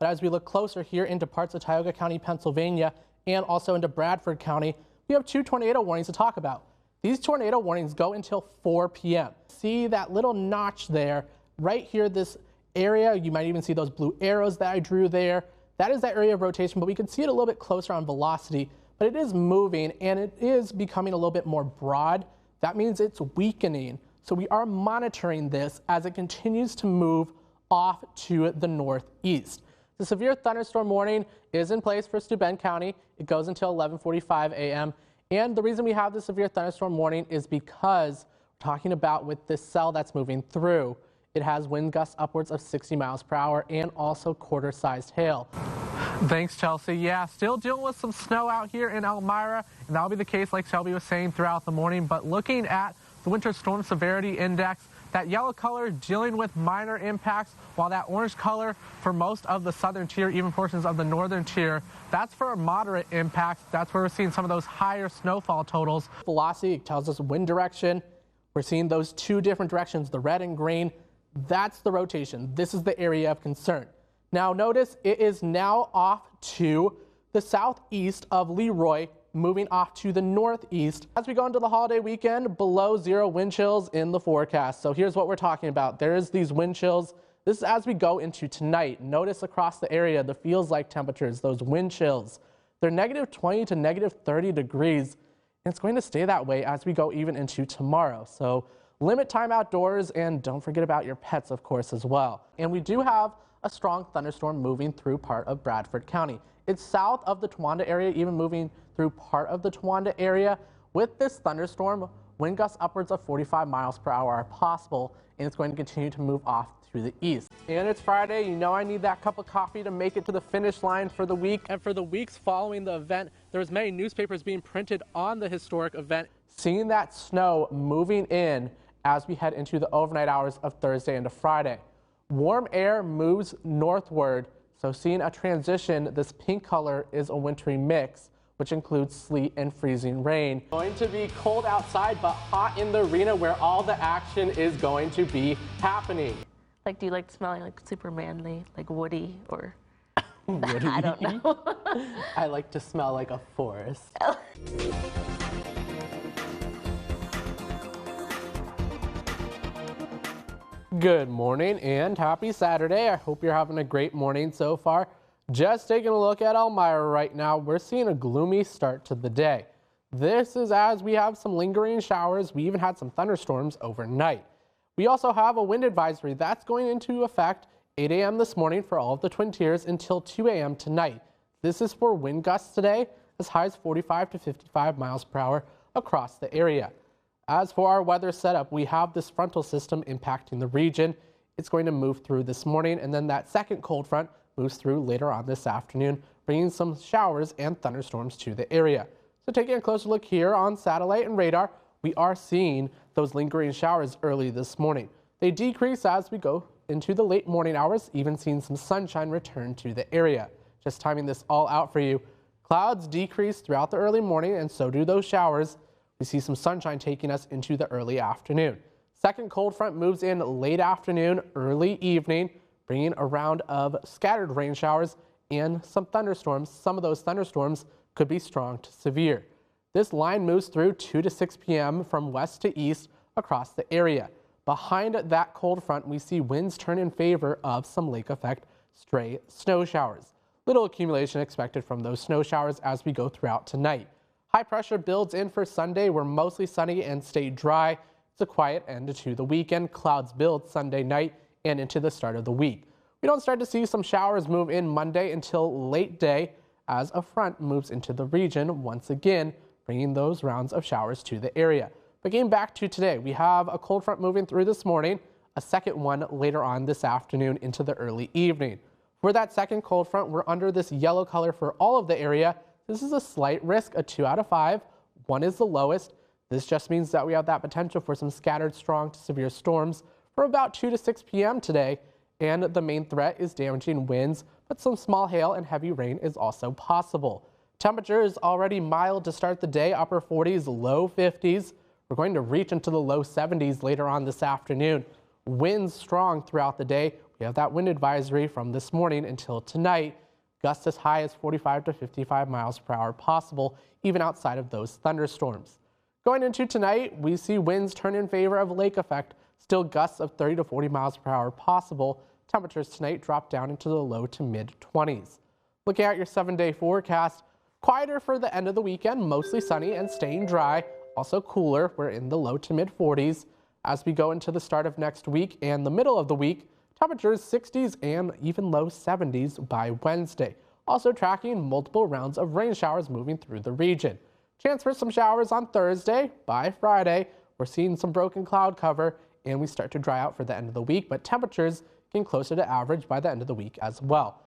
But as we look closer here into parts of Tioga County, Pennsylvania, and also into Bradford County, we have 2 tornado warnings to talk about. These tornado warnings go until 4 p.m. See that little notch there, right here, this area. You might even see those blue arrows that I drew there. That is that area of rotation, but we can see it a little bit closer on velocity, but it is moving and it is becoming a little bit more broad. That means it's weakening. So we are monitoring this as it continues to move off to the northeast. The severe thunderstorm warning is in place for Steuben County. It goes until 11:45 a.m. And the reason we have the severe thunderstorm warning is because we're talking about with this cell that's moving through. It has wind gusts upwards of 60 miles per hour and also quarter-sized hail. Thanks, Chelsea. Yeah, still dealing with some snow out here in Elmira, and that'll be the case, like Shelby was saying, throughout the morning. But looking at the winter storm severity index, that yellow color dealing with minor impacts, while that orange color for most of the southern tier, even portions of the northern tier, that's for a moderate impact. That's where we're seeing some of those higher snowfall totals. Velocity tells us wind direction. We're seeing those 2 different directions, the red and green. That's the rotation. This is the area of concern. Now notice it is now off to the southeast of Leroy, moving off to the northeast. As we go into the holiday weekend, below 0 wind chills in the forecast. So here's what we're talking about. There's these wind chills. This is as we go into tonight. Notice across the area, the feels-like temperatures, those wind chills. They're -20 to -30 degrees. And it's going to stay that way as we go even into tomorrow. So limit time outdoors and don't forget about your pets, of course, as well. And we do have a strong thunderstorm moving through part of Bradford County. It's south of the Towanda area, even moving through part of the Towanda area. With this thunderstorm, wind gusts upwards of 45 miles per hour are possible, and it's going to continue to move off to the east. And it's Friday. You know I need that cup of coffee to make it to the finish line for the week. And for the weeks following the event, there's many newspapers being printed on the historic event. Seeing that snow moving in as we head into the overnight hours of Thursday into Friday. Warm air moves northward, so seeing a transition. This pink color is a wintry mix, which includes sleet and freezing rain. Going to be cold outside, but hot in the arena where all the action is going to be happening. Like, do you like smelling like super manly, like woody, or? Woody? I don't know. I like to smell like a forest. Good morning and happy Saturday. I hope you're having a great morning so far. Just taking a look at Elmira right now, we're seeing a gloomy start to the day. This is as we have some lingering showers. We even had some thunderstorms overnight. We also have a wind advisory that's going into effect 8 a.m. this morning for all of the Twin Tiers until 2 a.m. tonight. This is for wind gusts today as high as 45 to 55 miles per hour across the area. As for our weather setup, we have this frontal system impacting the region. It's going to move through this morning, and then that second cold front moves through later on this afternoon, bringing some showers and thunderstorms to the area. So taking a closer look here on satellite and radar, we are seeing those lingering showers early this morning. They decrease as we go into the late morning hours, even seeing some sunshine return to the area. Just timing this all out for you. Clouds decrease throughout the early morning, and so do those showers. We see some sunshine taking us into the early afternoon. Second cold front moves in late afternoon, early evening, bringing a round of scattered rain showers and some thunderstorms. Some of those thunderstorms could be strong to severe. This line moves through 2 to 6 p.m. from west to east across the area. Behind that cold front, we see winds turn in favor of some lake effect stray snow showers. Little accumulation expected from those snow showers as we go throughout tonight. High pressure builds in for Sunday. We're mostly sunny and stay dry. It's a quiet end to the weekend. Clouds build Sunday night and into the start of the week. We don't start to see some showers move in Monday until late day as a front moves into the region once again, bringing those rounds of showers to the area. But getting back to today, we have a cold front moving through this morning, a second one later on this afternoon into the early evening. For that second cold front, we're under this yellow color for all of the area. This is a slight risk, a 2 out of 5. 1 is the lowest. This just means that we have that potential for some scattered strong to severe storms for about 2 to 6 p.m. today. And the main threat is damaging winds, but some small hail and heavy rain is also possible. Temperature is already mild to start the day, upper 40s, low 50s. We're going to reach into the low 70s later on this afternoon. Winds strong throughout the day we have that wind advisory from this morning until tonight. Gusts as high as 45 to 55 miles per hour possible, even outside of those thunderstorms. Going into tonight, we see winds turn in favor of lake effect, still gusts of 30 to 40 miles per hour possible. Temperatures tonight drop down into the low to mid 20s. Looking at your 7-day forecast, quieter for the end of the weekend, mostly sunny and staying dry, also cooler. We're in the low to mid 40s. As we go into the start of next week and the middle of the week, temperatures 60s and even low 70s by Wednesday. Also tracking multiple rounds of rain showers moving through the region. Chance for some showers on Thursday. By Friday, we're seeing some broken cloud cover and we start to dry out for the end of the week, but temperatures getting closer to average by the end of the week as well.